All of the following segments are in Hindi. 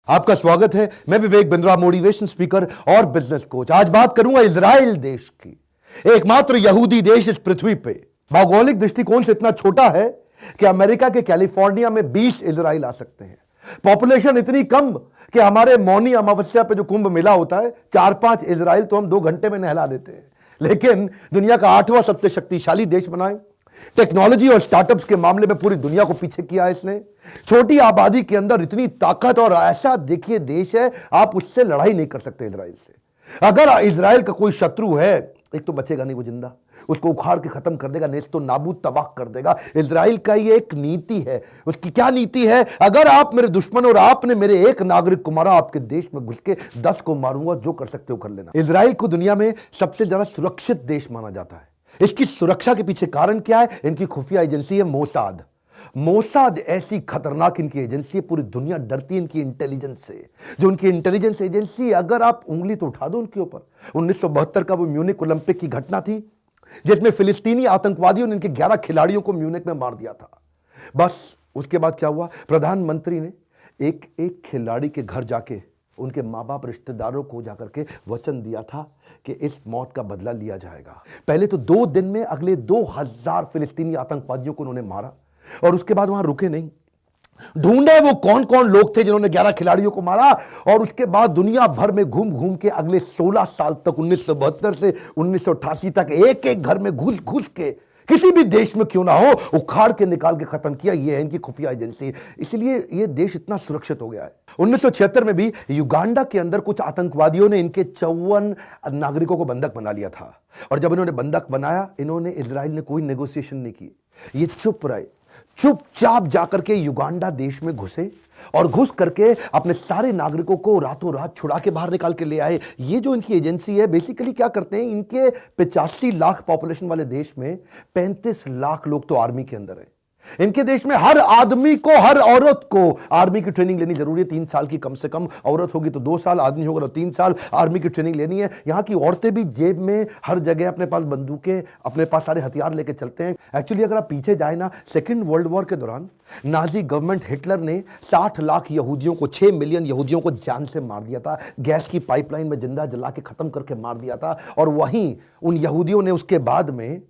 आपका स्वागत है। मैं विवेक बिंद्रा, मोटिवेशन स्पीकर और बिजनेस कोच। आज बात करूंगा इजराइल देश की, एकमात्र यहूदी देश इस पृथ्वी पे। भौगोलिक दृष्टिकोण से इतना छोटा है कि अमेरिका के कैलिफोर्निया में 20 इजराइल आ सकते हैं। पॉपुलेशन इतनी कम कि हमारे मौनी अमावस्या पे जो कुंभ मेला होता है, 4-5 इजराइल तो हम 2 घंटे में नहला देते हैं। लेकिन दुनिया का 8वां सबसे शक्तिशाली देश बनाए, टेक्नोलॉजी और स्टार्टअप्स के मामले में पूरी दुनिया को पीछे किया है इसने। छोटी आबादी के अंदर इतनी ताकत, और ऐसा देखिए देश है, आप उससे लड़ाई नहीं कर सकते इजराइल से। अगर इजराइल का कोई शत्रु है, एक तो बचेगा नहीं वो जिंदा, उसको उखाड़ के खत्म कर देगा, नेस्तो नाबूद तबाह कर देगा। इजराइल का ये एक नीति है। उसकी क्या नीति है? अगर आप मेरे दुश्मन और आपने मेरे एक नागरिक को मारा, आपके देश में घुस के 10 को मारूंगा, जो कर सकते हो कर लेना। इजराइल को दुनिया में सबसे ज्यादा सुरक्षित देश माना जाता है। इसकी सुरक्षा के पीछे कारण क्या है? इनकी खुफिया एजेंसी है मोसाद। मोसाद ऐसी खतरनाक इनकी एजेंसी है, पूरी दुनिया डरती है इनकी इंटेलिजेंस से। जो उनकी इंटेलिजेंस एजेंसी, अगर आप उंगली तो उठा दो उनके ऊपर। 1972 का वो म्यूनिक ओलंपिक की घटना थी, जिसमें फिलिस्तीनी आतंकवादियों ने इनके 11 खिलाड़ियों को म्यूनिक में मार दिया था। बस उसके बाद क्या हुआ? प्रधानमंत्री ने एक एक खिलाड़ी के घर जाके उनके माँ बाप, रिश्तेदारों को जाकर के वचन दिया था कि इस मौत का बदला लिया जाएगा। पहले तो 2 दिन में अगले 2000 फिलिस्तीनी आतंकवादियों को उन्होंने मारा, और उसके बाद वहां रुके नहीं। ढूंढे वो कौन कौन लोग थे जिन्होंने 11 खिलाड़ियों को मारा, और उसके बाद दुनिया भर में घूम घूम के अगले 16 साल तक, 1972 से 1988 तक, एक एक घर में घुस घुस के, किसी भी देश में क्यों ना हो, उखाड़ के निकाल के खत्म किया। ये है इनकी खुफिया एजेंसी। इसलिए ये देश इतना सुरक्षित हो गया है। 1976 में भी युगांडा के अंदर कुछ आतंकवादियों ने इनके 54 नागरिकों को बंधक बना लिया था, और जब इन्होंने बंधक बनाया, इन्होंने, इजराइल ने कोई नेगोशिएशन नहीं की। ये चुप रहे, चुपचाप जाकर के युगांडा देश में घुसे, और घुस करके अपने सारे नागरिकों को रातों रात छुड़ा के बाहर निकाल के ले आए। ये जो इनकी एजेंसी है, बेसिकली क्या करते हैं, इनके 85 लाख पॉपुलेशन वाले देश में 35 लाख लोग तो आर्मी के अंदर है। इनके देश में हर आदमी को, हर औरत को आर्मी की ट्रेनिंग लेनी जरूरी है, 3 साल की कम से कम। औरत होगी तो 2 साल, आदमी होगा तो 3 साल आर्मी की ट्रेनिंग लेनी है। यहां की औरतें भी जेब में हर जगह अपने पास बंदूकें, अपने पास सारे हथियार लेके चलते हैं। एक्चुअली अगर आप पीछे जाए ना, सेकेंड वर्ल्ड वॉर के दौरान नाजी गवर्नमेंट हिटलर ने 60 लाख यहूदियों को, 6 मिलियन यहूदियों को जान से मार दिया था। गैस की पाइपलाइन में जिंदा जला के खत्म करके मार दिया था। और वहीं उन यहूदियों ने उसके बाद में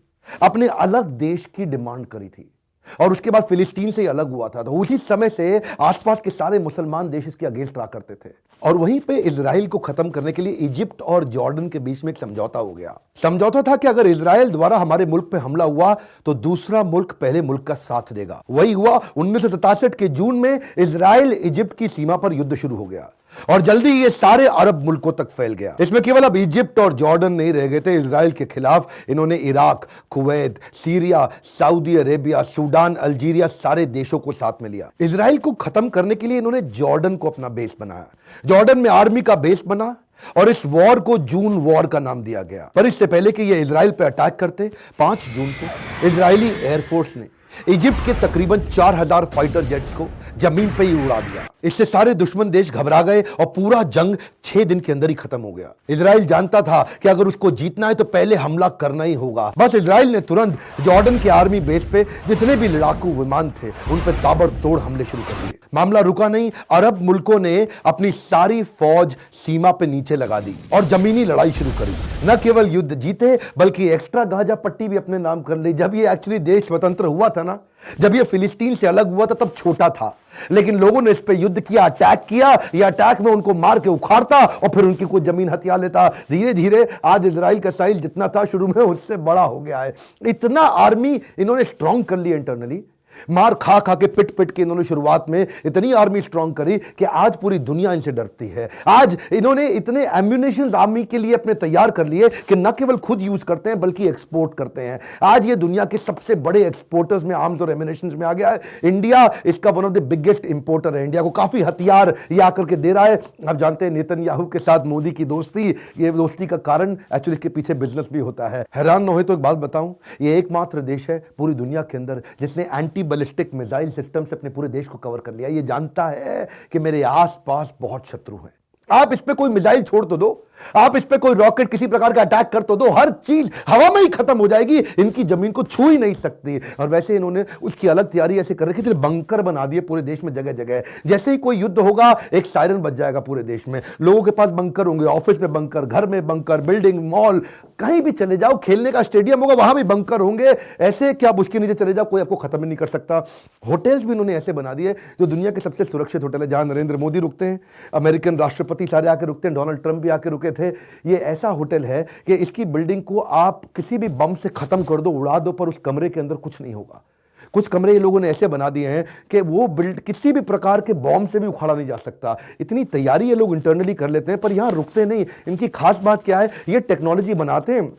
अपने अलग देश की डिमांड करी थी, और उसके बाद फिलिस्तीन से अलग हुआ था। तो उसी समय से आसपास के सारे मुसलमान देश इसके अगेंस्ट रहा करते थे। और वहीं पे इजराइल को खत्म करने के लिए इजिप्ट और जॉर्डन के बीच में एक समझौता हो गया। समझौता था कि अगर इजराइल द्वारा हमारे मुल्क पे हमला हुआ तो दूसरा मुल्क पहले मुल्क का साथ देगा। वही हुआ। 1967 के जून में इजराइल इजिप्ट की सीमा पर युद्ध शुरू हो गया, और जल्दी ये सारे अरब मुल्कों तक फैल गया। इसमें केवल अब इजिप्ट और जॉर्डन नहीं रह गए थे इजराइल के खिलाफ। इन्होंने Iraq, Kuwait, Syria, Saudi Arabia, Sudan, Algeria, सारे देशों को साथ में लिया। इजराइल को खत्म करने के लिए इन्होंने जॉर्डन को अपना बेस बनाया। जॉर्डन में आर्मी का बेस बना, और इस वॉर को जून वॉर का नाम दिया गया। पर इससे पहले कि ये इजराइल पर अटैक करते, 5 जून को इजरायली एयरफोर्स ने इजिप्ट के तकरीबन 4000 फाइटर जेट को जमीन पे ही उड़ा दिया। इससे सारे दुश्मन देश घबरा गए, और पूरा जंग 6 दिन के अंदर ही खत्म हो गया। इजराइल जानता था कि अगर उसको जीतना है तो पहले हमला करना ही होगा। बस इजराइल ने तुरंत जॉर्डन के आर्मी बेस पे जितने भी लड़ाकू विमान थे, उन पर ताबड़तोड़ हमले शुरू कर दिए। मामला रुका नहीं, अरब मुल्कों ने अपनी सारी फौज सीमा पे नीचे लगा दी और जमीनी लड़ाई शुरू करी। न केवल युद्ध जीते, बल्कि एक्स्ट्रा गाजा पट्टी भी अपने नाम कर ली। जब ये एक्चुअली देश स्वतंत्र हुआ था ना, जब ये फिलिस्तीन से अलग हुआ था, तब छोटा था, लेकिन लोगों ने इस पे युद्ध किया, अटैक किया। ये अटैक में उनको मार के उखाड़ता, और फिर उनकी कोई जमीन हथियार लेता। धीरे धीरे आज इजराइल का साइज जितना था शुरू में, उससे बड़ा हो गया है। इतना आर्मी इन्होंने स्ट्रांग कर लिया इंटरनली। मार खा खा के, पिट पिट के इन्होंने शुरुआत में इतनी आर्मी स्ट्रांग करी कि आज पूरी दुनिया इनसे डरती है। आज इन्होंने इतने एम्यूनेशन आर्मी के लिए अपने तैयार कर लिए कि न केवल खुद यूज करते हैं बल्कि एक्सपोर्ट करते हैं। आज ये दुनिया के सबसे बड़े एक्सपोर्टर्स में, आर्म्स और एम्यूनेशन में आ गया है। इंडिया इसका one of the biggest importer है। इंडिया को काफी हथियार ये आकर के दे रहा है। आप जानते हैं नेतन्याहू के साथ मोदी की दोस्ती, ये दोस्ती का कारण एक्चुअली इसके पीछे बिजनेस भी होता है। हैरान न हो तो एक बात बताऊं, ये एकमात्र देश है पूरी दुनिया के अंदर जिसने एंटी बैलिस्टिक मिसाइल सिस्टम से अपने पूरे देश को कवर कर लिया। ये जानता है कि मेरे आसपास बहुत शत्रु हैं, आप इस पे कोई मिसाइल छोड़ तो दो, आप इस पे कोई रॉकेट किसी प्रकार का अटैक कर तो दो, हर चीज हवा में ही खत्म हो जाएगी, इनकी जमीन को छू ही नहीं सकती। और वैसे इन्होंने उसकी अलग तैयारी ऐसे कर रखी थी, बंकर बना दिए पूरे देश में जगह जगह। जैसे ही कोई युद्ध होगा एक सायरन बज जाएगा पूरे देश में, लोगों के पास बंकर होंगे, ऑफिस में बंकर, घर में बंकर, बिल्डिंग, मॉल, कहीं भी चले जाओ, खेलने का स्टेडियम होगा वहां भी बंकर होंगे। ऐसे कि आप उसके नीचे चले जाओ कोई आपको खत्म ही नहीं कर सकता। होटल्स भी इन्होंने ऐसे बना दिए जो दुनिया के सबसे सुरक्षित होटल है, जहां नरेंद्र मोदी रुकते हैं, अमेरिकन राष्ट्रपति सारे आके रुकते हैं, डोनाल्ड ट्रंप भी आके रुके थे। ये ऐसा होटल है कि इसकी बिल्डिंग को आप किसी भी बम से खत्म कर दो, उड़ा दो, पर उस कमरे के अंदर कुछ नहीं होगा। कुछ कमरे ये लोगों ने ऐसे बना दिए हैं कि वो बिल्ड किसी भी प्रकार के बॉम्ब से भी उखाड़ा नहीं जा सकता। इतनी तैयारी ये लोग इंटरनली कर लेते हैं, पर यहां रुकते नहीं। इनकी खास बात क्या है, ये टेक्नोलॉजी बनाते हैं,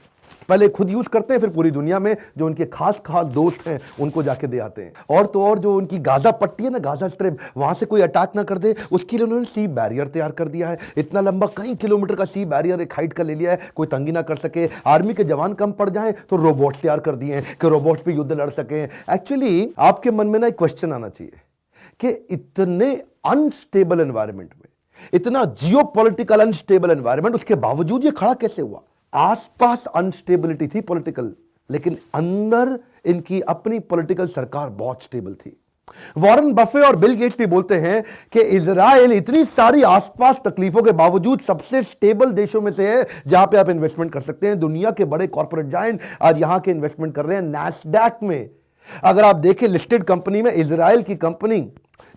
पहले खुद यूज करते हैं, फिर पूरी दुनिया में जो उनके खास दोस्त हैं उनको जाके दे आते हैं। और तो और जो उनकी गाजा पट्टी है ना, गाजा स्ट्रिप, वहां से कोई अटैक ना कर दे, उसके लिए उन्होंने सी बैरियर तैयार कर दिया है। इतना लंबा कई किलोमीटर का सी बैरियर एक हाइट का ले लिया है, कोई तंगी ना कर सके। आर्मी के जवान कम पड़ जाएं तो रोबोट तैयार कर दिए हैं कि रोबोट पे युद्ध लड़ सकें। एक्चुअली आपके मन में ना एक क्वेश्चन आना चाहिए कि इतने अनस्टेबल एनवायरमेंट में, इतना जियोपॉलिटिकल अनस्टेबल एनवायरमेंट, उसके बावजूद ये खड़ा कैसे हुआ? आसपास अनस्टेबिलिटी थी पॉलिटिकल, लेकिन अंदर इनकी अपनी पॉलिटिकल सरकार बहुत स्टेबल थी। वॉरेन बफे और बिल गेट्स भी बोलते हैं कि इजराइल इतनी सारी आसपास तकलीफों के बावजूद सबसे स्टेबल देशों में से है जहां पे आप इन्वेस्टमेंट कर सकते हैं। दुनिया के बड़े कॉर्पोरेट जायंट आज यहां के इन्वेस्टमेंट कर रहे हैं नैस्डैक में। अगर आप देखें लिस्टेड कंपनी में इजराइल की कंपनी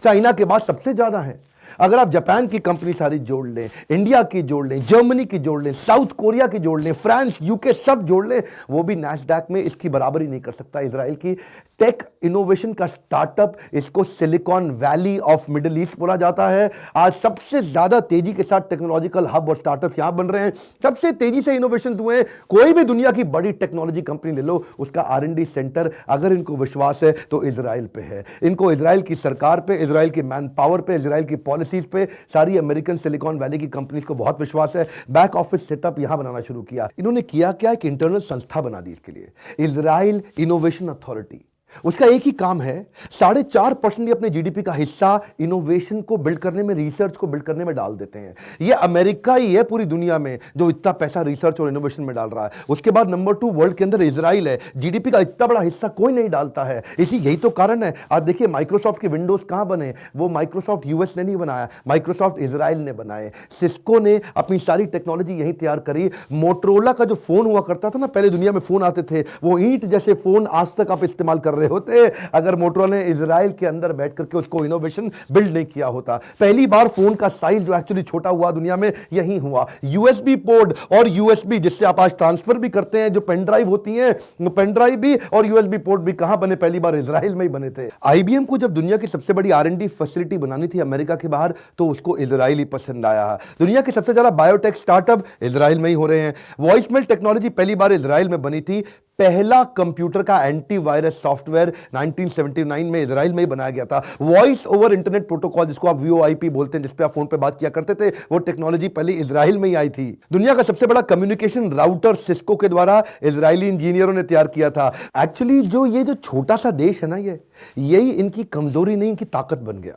चाइना के बाद सबसे ज्यादा है। अगर आप जापान की कंपनी सारी जोड़ लें, इंडिया की जोड़ लें, जर्मनी की जोड़ लें, साउथ कोरिया की जोड़ लें, फ्रांस, यूके सब जोड़ लें, वो भी नैस्डैक में इसकी बराबरी नहीं कर सकता। इजराइल की टेक इनोवेशन का स्टार्टअप, इसको silicon valley of middle east बोला जाता है। आज सबसे ज्यादा तेजी के साथ टेक्नोलॉजिकल हब और स्टार्टअप यहां बन रहे हैं, सबसे तेजी से इनोवेशन हुए हैं। कोई भी दुनिया की बड़ी टेक्नोलॉजी कंपनी ले लो, उसका R&D सेंटर अगर इनको विश्वास है तो इजराइल पे है। इनको इजराइल की सरकार पे, इजराइल की मैन पावर पे, इजराइल की पॉलिसीज पे, सारी अमेरिकन सिलिकॉन वैली की कंपनीज को बहुत विश्वास है। बैक ऑफिस सेटअप यहां बनाना शुरू किया। इन्होंने किया क्या, एक इंटरनल संस्था बना दी इसके लिए, इजराइल इनोवेशन अथॉरिटी। उसका एक ही काम है, 4.5% अपने जीडीपी का हिस्सा इनोवेशन को बिल्ड करने में, रिसर्च को बिल्ड करने में डाल देते हैं। ये अमेरिका ही है पूरी दुनिया में जो इतना पैसा रिसर्च और इनोवेशन में डाल रहा है। उसके बाद नंबर 2 वर्ल्ड के अंदर इजराइल है। जीडीपी का इतना बड़ा हिस्सा कोई नहीं डालता है। यही तो कारण है। आज देखिए माइक्रोसॉफ्ट के विंडोज कहां बने, वो माइक्रोसॉफ्ट यूएस ने नहीं बनाया, माइक्रोसॉफ्ट इजराइल ने बनाए। सिस्को ने अपनी सारी टेक्नोलॉजी यही तैयार करी। मोटरोला का जो फोन हुआ करता था ना, पहले दुनिया में फोन आते थे, वो ईंट जैसे फोन आज तक आप इस्तेमाल कर रहे होते अगर मोटरोला ने इजराइल के अंदर बैठ करके उसको इनोवेशन बिल्ड नहीं किया होता। पहली बार फोन का साइज जो एक्चुअली छोटा हुआ दुनिया में यही हुआ। यूएसबी पोर्ट और यूएसबी जिससे आप आज ट्रांसफर भी करते हैं, जो पेन ड्राइव होती हैं, पेन ड्राइव भी और यूएसबी पोर्ट भी कहां बने, पहली बार इजराइल में ही बने थे। आईबीएम को जब दुनिया की सबसे बड़ी R&D फैसिलिटी बनानी थी अमेरिका के बाहर, तो उसको इजराइल ही पसंद आया। दुनिया के सबसे ज्यादा बायोटेक स्टार्टअप इजराइल में ही हो रहे हैं। वॉइसमेल टेक्नोलॉजी पहली बार इजराइल में बनी थी। पहला कंप्यूटर का एंटीवायरस सॉफ्टवेयर 1979 में इजराइल में ही बनाया गया था। वॉइस ओवर इंटरनेट प्रोटोकॉल जिसको आप VoIP बोलते हैं, जिसपे आप फोन पे बात किया करते थे, वो टेक्नोलॉजी पहले इजराइल में ही आई थी। दुनिया का सबसे बड़ा कम्युनिकेशन राउटर सिस्को के द्वारा इजरायली इंजीनियरों ने तैयार किया था। एक्चुअली जो छोटा सा देश है ना, यही इनकी कमजोरी नहीं, इनकी ताकत बन गया।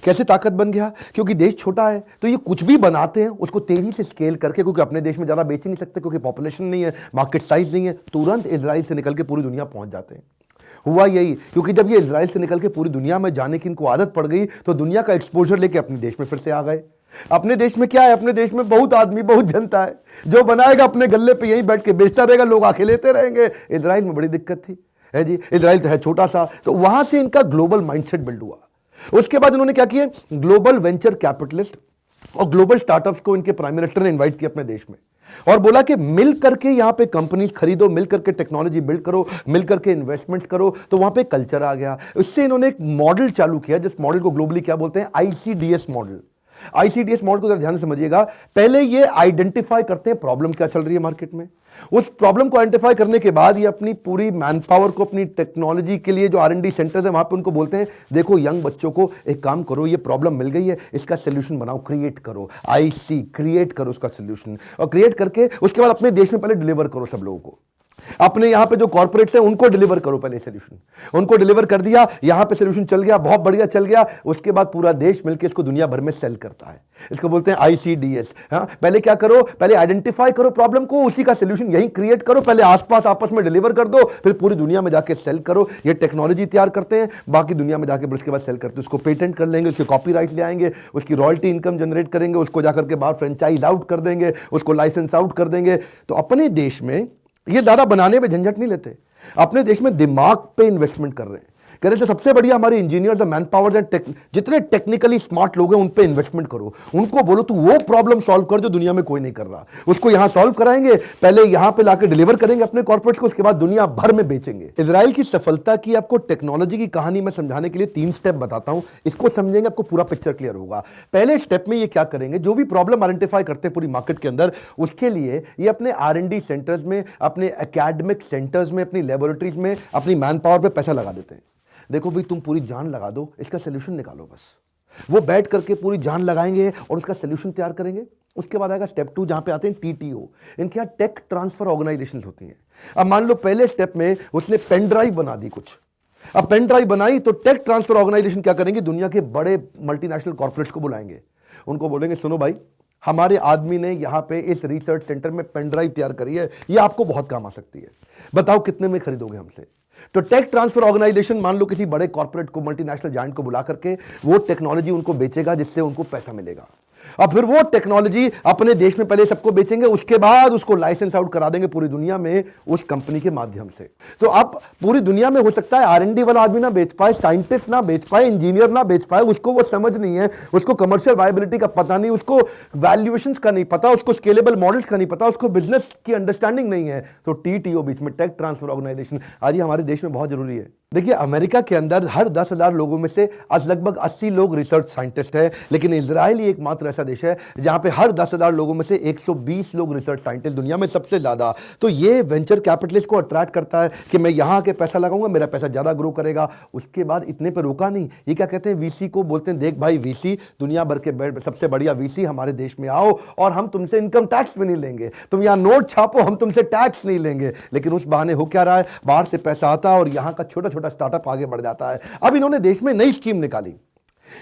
कैसे ताकत बन गया? क्योंकि देश छोटा है तो ये कुछ भी बनाते हैं उसको तेजी से स्केल करके, क्योंकि अपने देश में ज्यादा बेच ही नहीं सकते, क्योंकि पॉपुलेशन नहीं है, मार्केट साइज नहीं है, तुरंत इजराइल से निकल के पूरी दुनिया पहुंच जाते हैं। हुआ यही, क्योंकि जब ये इजराइल से निकल के पूरी दुनिया में जाने की इनको आदत पड़ गई, तो दुनिया का एक्सपोजर लेके अपने देश में फिर से आ गए। अपने देश में क्या है, अपने देश में बहुत आदमी, बहुत जनता है, जो बनाएगा अपने गल्ले पे यहीं बैठ के बेचता रहेगा, लोग आके लेते रहेंगे। इजराइल में बड़ी दिक्कत थी है जी, इजराइल तो है छोटा सा, तो वहां से इनका ग्लोबल माइंडसेट बिल्ड हुआ। उसके बाद इन्होंने क्या किया, ग्लोबल वेंचर कैपिटलिस्ट और ग्लोबल स्टार्टअप्स को इनके प्राइम मिनिस्टर ने इनवाइट किया अपने देश में और बोला कि मिल करके यहां पे कंपनी खरीदो, मिल करके टेक्नोलॉजी बिल्ड करो, मिल करके इन्वेस्टमेंट करो। तो वहां पे कल्चर आ गया। इससे इन्होंने एक मॉडल चालू किया, जिस मॉडल को ग्लोबली क्या बोलते हैं, ICDS मॉडल। ICDS मॉडल को जरा ध्यान से समझिएगा। पहले ये आइडेंटिफाई करते हैं प्रॉब्लम क्या चल रही है मार्केट में। उस प्रॉब्लम को आइडेंटिफाई करने के बाद ये अपनी पूरी मैन पावर को, अपनी टेक्नोलॉजी के लिए जो R&D सेंटर्स है वहां पे उनको बोलते हैं, देखो यंग बच्चों को एक काम करो, ये प्रॉब्लम मिल गई है, इसका सोल्यूशन बनाओ, क्रिएट करो, क्रिएट करो उसका सोल्यूशन, और क्रिएट करके उसके बाद अपने देश में पहले डिलीवर करो सब लोगों को। अपने यहां पे जो कॉर्पोरेट्स हैं उनको डिलीवर करो पहले सोल्यूशन, उनको डिलीवर कर दिया, यहां पे सोल्यूशन चल गया, बहुत बढ़िया चल गया, उसके बाद पूरा देश मिलकर इसको दुनिया भर में सेल करता है। इसको बोलते हैं ICDS। हाँ, पहले क्या करो, पहले आइडेंटिफाई करो प्रॉब्लम को, उसी का सोल्यूशन यहीं क्रिएट करो, पहले आसपास आपस में डिलीवर कर दो, फिर पूरी दुनिया में जाके सेल करो। ये टेक्नोलॉजी तैयार करते हैं, बाकी दुनिया में जाके उसके बाद सेल करते हैं, उसको पेटेंट कर लेंगे, उसके कॉपीराइट ले आएंगे, उसकी रॉयल्टी इनकम जनरेट करेंगे, उसको जाकर के बाहर फ्रेंचाइज आउट कर देंगे, उसको लाइसेंस आउट कर देंगे। तो अपने देश में ये ज्यादा बनाने में झंझट नहीं लेते, अपने देश में दिमाग पे इन्वेस्टमेंट कर रहे हैं। कह रहे थे सबसे बढ़िया हमारे इंजीनियर्स, मैन पावर, जितने टेक्निकली स्मार्ट लोग हैं उन पे इन्वेस्टमेंट करो, उनको बोलो तू वो प्रॉब्लम सॉल्व कर जो दुनिया में कोई नहीं कर रहा, उसको यहां सॉल्व कराएंगे, पहले यहां पे लाके डिलीवर करेंगे अपने कॉर्पोरेट को, उसके बाद दुनिया भर में बेचेंगे। इजराइल की सफलता की आपको टेक्नोलॉजी की कहानी मैं समझाने के लिए 3 स्टेप बताता हूं, इसको समझेंगे आपको पूरा पिक्चर क्लियर होगा। पहले स्टेप में ये क्या करेंगे, जो भी प्रॉब्लम आइडेंटिफाई करते हैं पूरी मार्केट के अंदर, उसके लिए ये अपने R&D सेंटर्स में, अपने एकेडमिक सेंटर्स में, अपनी लेबोरेटरीज में, अपनी मैन पावर पे पैसा लगा देते हैं। देखो भाई तुम पूरी जान लगा दो, इसका सोल्यूशन निकालो बस। वो बैठ करके पूरी जान लगाएंगे और उसका सोल्यूशन तैयार करेंगे। उसके बाद आएगा स्टेप 2, जहां पे आते हैं TTO, इनके यहाँ टेक ट्रांसफर ऑर्गेनाइजेशन होती हैं। अब मान लो पहले स्टेप में उसने पेन ड्राइव बना दी कुछ, अब पेन ड्राइव बनाई तो टेक ट्रांसफर ऑर्गेनाइजेशन क्या करेंगे, दुनिया के बड़े मल्टीनेशनल कॉर्पोरेट्स को बुलाएंगे, उनको बोलेंगे सुनो भाई, हमारे आदमी ने यहां पे इस रिसर्च सेंटर में पेन ड्राइव तैयार करी है, ये आपको बहुत काम आ सकती है, बताओ कितने में खरीदोगे हमसे। तो टेक ट्रांसफर ऑर्गेनाइजेशन मान लो किसी बड़े कॉर्पोरेट को, मल्टीनेशनल जायंट को बुला करके वो टेक्नोलॉजी उनको बेचेगा जिससे उनको पैसा मिलेगा, और फिर वो टेक्नोलॉजी अपने देश में पहले सबको बेचेंगे, उसके बाद उसको लाइसेंस आउट करा देंगे पूरी दुनिया में उस कंपनी के माध्यम से। तो अब पूरी दुनिया में हो सकता है R&D वाला आदमी ना बेच पाए, साइंटिस्ट ना बेच पाए, इंजीनियर ना बेच पाए, उसको वो समझ नहीं है, उसको कमर्शियल वायबिलिटी का पता नहीं, उसको वैल्यूएशंस का नहीं पता, उसको स्केलेबल मॉडल्स का नहीं पता, उसको बिजनेस की अंडरस्टैंडिंग नहीं है। तो TTO बीच में, टेक ट्रांसफर ऑर्गेनाइजेशन, आज ये हमारे देश में बहुत जरूरी है। देखिए अमेरिका के अंदर हर 10,000 लोगों में से आज लगभग 80 लोग रिसर्च साइंटिस्ट हैं, लेकिन इजराइल ही एकमात्र ऐसा देश है जहां पे हर 10,000 लोगों में से 120 लोग रिसर्च साइंटिस्ट, दुनिया में सबसे ज्यादा। तो ये वेंचर कैपिटलिस्ट को अट्रैक्ट करता है कि मैं यहां के पैसा लगाऊंगा, मेरा पैसा ज्यादा ग्रो करेगा। उसके बाद इतने पर रुका नहीं, ये क्या कहते हैं, VC को बोलते हैं देख भाई VC, दुनिया भर के सबसे बढ़िया VC हमारे देश में आओ और हम तुमसे इनकम टैक्स भी नहीं लेंगे, तुम यहां नोट छापो, हम तुमसे टैक्स नहीं लेंगे। लेकिन उस बहाने हो क्या रहा है, बाहर से पैसा आता है और यहां का छोटा छोटा स्टार्टअप आगे बढ़ जाता है। अब इन्होंने देश में नई स्कीम निकाली,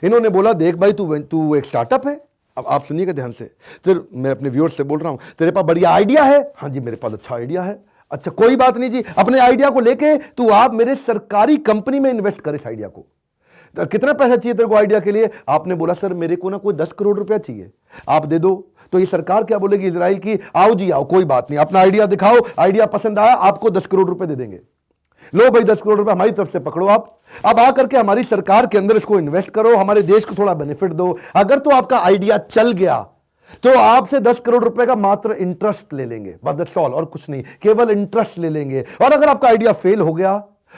इन्होंने बोला देख भाई तू एक स्टार्टअप है, अब आप सुनिएगा ध्यान से, फिर मैं अपने व्यूअर्स से बोल रहा हूं, तेरे पास बढ़िया आइडिया है, हाँ जी मेरे पास अच्छा आइडिया है, अच्छा कोई बात नहीं जी, अपने आइडिया को लेके तू आप मेरे सरकारी कंपनी में इन्वेस्ट कर इस आइडिया को। तो कितना पैसा चाहिए तेरे को आइडिया के लिए, आपने बोला सर मेरे को ना कोई 10 करोड़ रुपया चाहिए, आप दे दो। तो ये सरकार क्या बोलेगी इजराइल की, आओ जी आओ, कोई बात नहीं, अपना आइडिया दिखाओ, आइडिया पसंद आया आपको 10 करोड़ रुपए दे देंगे, लो भाई 10 करोड़ रुपए हमारी तरफ से पकड़ो आप, अब आकर के हमारी सरकार के अंदर इसको इन्वेस्ट करो, हमारे देश को थोड़ा बेनिफिट दो। अगर तो आपका आइडिया चल गया तो आपसे 10 करोड़ रुपए का मात्र इंटरेस्ट ले लेंगे, बस दैट्स ऑल, और कुछ नहीं, केवल इंटरेस्ट ले लेंगे। और अगर आपका आइडिया फेल हो गया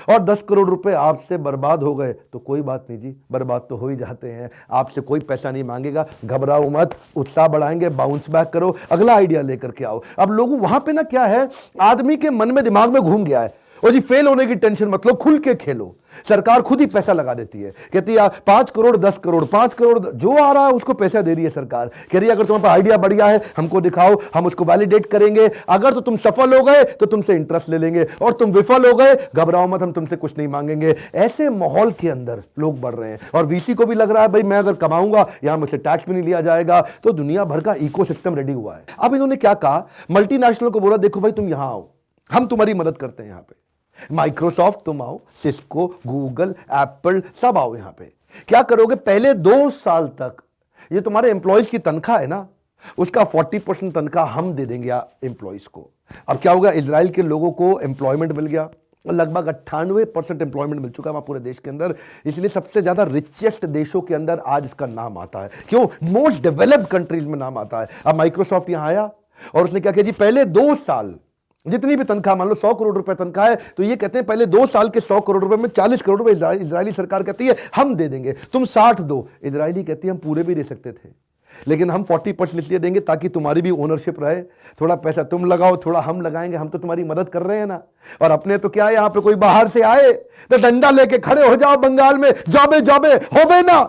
और 10 करोड़ रुपए आपसे बर्बाद हो गए तो कोई बात नहीं जी, बर्बाद तो हो ही जाते हैं, आपसे कोई पैसा नहीं मांगेगा, घबराओ मत, उत्साह बढ़ाएंगे, बाउंस बैक करो, अगला आइडिया लेकर के आओ। अब लोगों वहां पे ना क्या है, आदमी के मन में दिमाग में घूम गया है, और जी फेल होने की टेंशन मत लो, खुल के खेलो, सरकार खुद ही पैसा लगा देती है, कहती है 5 करोड़ 10 करोड़ 5 करोड़ जो आ रहा है उसको पैसा दे रही है सरकार, कह रही है अगर तुम्हारे पास आइडिया बढ़िया है हमको दिखाओ, हम उसको वैलिडेट करेंगे, अगर तो तुम सफल हो गए तो तुमसे इंटरेस्ट ले लेंगे, और तुम विफल हो गए घबराओ मत, हम तुमसे कुछ नहीं मांगेंगे। ऐसे माहौल के अंदर लोग बढ़ रहे हैं, और VC को भी लग रहा है भाई मैं अगर कमाऊंगा यहां मुझसे टैक्स भी नहीं लिया जाएगा, तो दुनिया भर का इकोसिस्टम रेडी हुआ है। अब इन्होंने क्या कहा, मल्टीनेशनल को बोला देखो भाई तुम यहां आओ, हम तुम्हारी मदद करते हैं, यहां पे माइक्रोसॉफ्ट तुम आओ, सिस्को, गूगल, एप्पल सब आओ यहां पे। क्या करोगे, पहले 2 साल तक ये तुम्हारे एम्प्लॉयज की तनख्वाह है ना, उसका 40% तनख्वाह हम दे देंगे एम्प्लॉयज को। अब क्या होगा, इजराइल के लोगों को एम्प्लॉयमेंट मिल गया, लगभग 98% एम्प्लॉयमेंट मिल चुका है पूरे देश के अंदर, इसलिए सबसे ज्यादा रिचेस्ट देशों के अंदर आज इसका नाम आता है। क्यों, मोस्ट डेवलप्ड कंट्रीज में नाम आता है। अब माइक्रोसॉफ्ट यहां आया और उसने क्या किया जी, पहले 2 साल जितनी भी तनख्वाह, मान लो 100 करोड़ रुपए तनख्वाह है, तो ये कहते हैं पहले 2 साल के 100 करोड़ रुपए में 40 करोड़ रुपए इजरायली सरकार कहती है हम दे देंगे, तुम 60 दो, इजरायली कहती है हम पूरे भी दे सकते थे, लेकिन हम 40% इसलिए देंगे ताकि तुम्हारी भी ओनरशिप रहे, थोड़ा पैसा तुम लगाओ थोड़ा हम लगाएंगे, हम तो तुम्हारी मदद कर रहे हैं ना। और अपने तो क्या है, यहां पे कोई बाहर से आए तो डंडा लेके खड़े हो जाओ बंगाल में, जाबे जाबे होबे ना,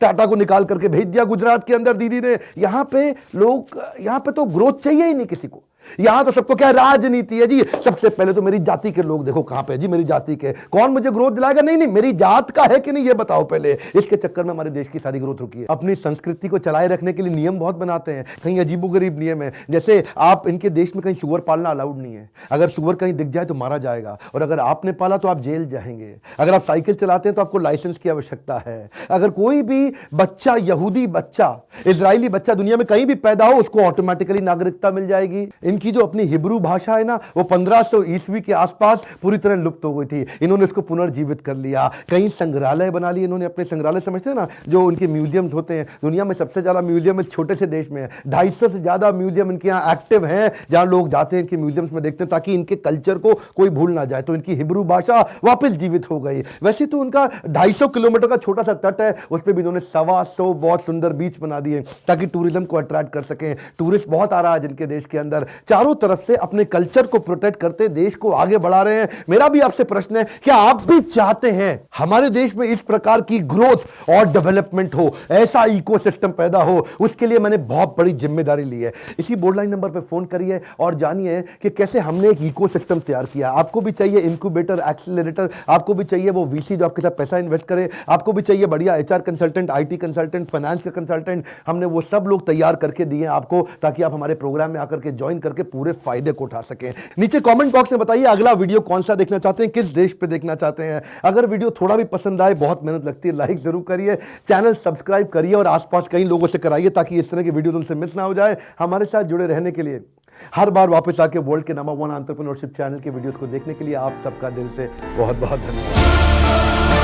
टाटा को निकाल करके भेज दिया गुजरात के अंदर दीदी ने। यहां पे लोग, यहां पे तो ग्रोथ चाहिए ही नहीं किसी को, यहां तो सबको क्या राजनीति है जी, सबसे पहले तो मेरी जाति के लोग देखो कहां पे जी, मेरी जाति के कौन मुझे ग्रोथ दिलाएगा, नहीं नहीं मेरी जात का है कि नहीं ये बताओ पहले। इसके चक्कर में हमारे देश की सारी ग्रोथ रुकी है। अपनी संस्कृति को चलाए रखने के लिए नियम बहुत बनाते हैं, कहीं अजीबोगरीब नियम है, जैसे आप इनके देश में कहीं सुअर पालना अलाउड नहीं है, अगर सुअर कहीं दिख जाए तो मारा जाएगा, और अगर आपने पाला तो आप जेल जाएंगे, अगर आप साइकिल चलाते हैं तो आपको लाइसेंस की आवश्यकता है, अगर कोई भी बच्चा, यहूदी बच्चा, इजरायली बच्चा दुनिया में कहीं भी पैदा हो उसको ऑटोमेटिकली नागरिकता मिल जाएगी। इनकी जो अपनी हिब्रू भाषा है ना, वो 1500 ईस्वी के आसपास पूरी तरह लुप्त हो गई थी, इन्होंने इसको पुनर्जीवित कर लिया, कई संग्रहालय बना लिए इन्होंने अपने, संग्रहालय समझते हैं ना जो उनके म्यूजियम्स होते हैं, दुनिया में सबसे ज्यादा म्यूजियम इस छोटे से देश में है, 250 से ज्यादा म्यूजियम इनके यहाँ एक्टिव हैं, जहां लोग जाते हैं इनके म्यूजियम्स में देखते हैं ताकि इनके कल्चर को कोई भूल ना जाए। तो इनकी हिब्रू भाषा वापस जीवित हो गई। वैसे तो उनका 250 किलोमीटर का छोटा सा तट है, उस पर भी इन्होंने 125 बहुत सुंदर बीच बना दिए ताकि टूरिज्म को अट्रैक्ट कर सकें। टूरिस्ट बहुत आ रहा है जिनके देश के अंदर, चारों तरफ से अपने कल्चर को प्रोटेक्ट करते देश को आगे बढ़ा रहे हैं। मेरा भी आपसे प्रश्न है, क्या आप भी चाहते हैं हमारे देश में इस प्रकार की ग्रोथ और डेवलपमेंट हो, ऐसा इकोसिस्टम पैदा हो? उसके लिए मैंने बहुत बड़ी जिम्मेदारी ली है। इसी बोर्ड लाइन नंबर पर फोन करिए और जानिए कि कैसे हमने एक इकोसिस्टम तैयार किया। आपको भी चाहिए इंक्यूबेटर, एक्सीलरेटर, आपको भी चाहिए वो वीसी जो आपके साथ पैसा इन्वेस्ट करे, आपको भी चाहिए बढ़िया HR consultant, IT consultant, finance का कंसल्टेंट, हमने वो सब लोग तैयार करके दिए आपको ताकि आप हमारे प्रोग्राम में आकर के ज्वाइन करके पूरे फायदे को उठा सकें। नीचे कमेंट बॉक्स में बताइए अगला वीडियो कौन सा देखना चाहते हैं, किस देश पे देखना चाहते हैं। अगर वीडियो थोड़ा भी पसंद आए, बहुत मेहनत लगती है, लाइक जरूर करिए, चैनल सब्सक्राइब करिए और आसपास कई लोगों से कराइए ताकि इस तरह की वीडियो तुमसे मिस ना हो जाए। हमारे साथ जुड़े रहने के लिए, हर बार वापस आके वर्ल्ड के नंबर 1 एंटरप्रेन्योरशिप चैनल के वीडियोस को देखने के लिए आप सबका दिल से बहुत बहुत धन्यवाद।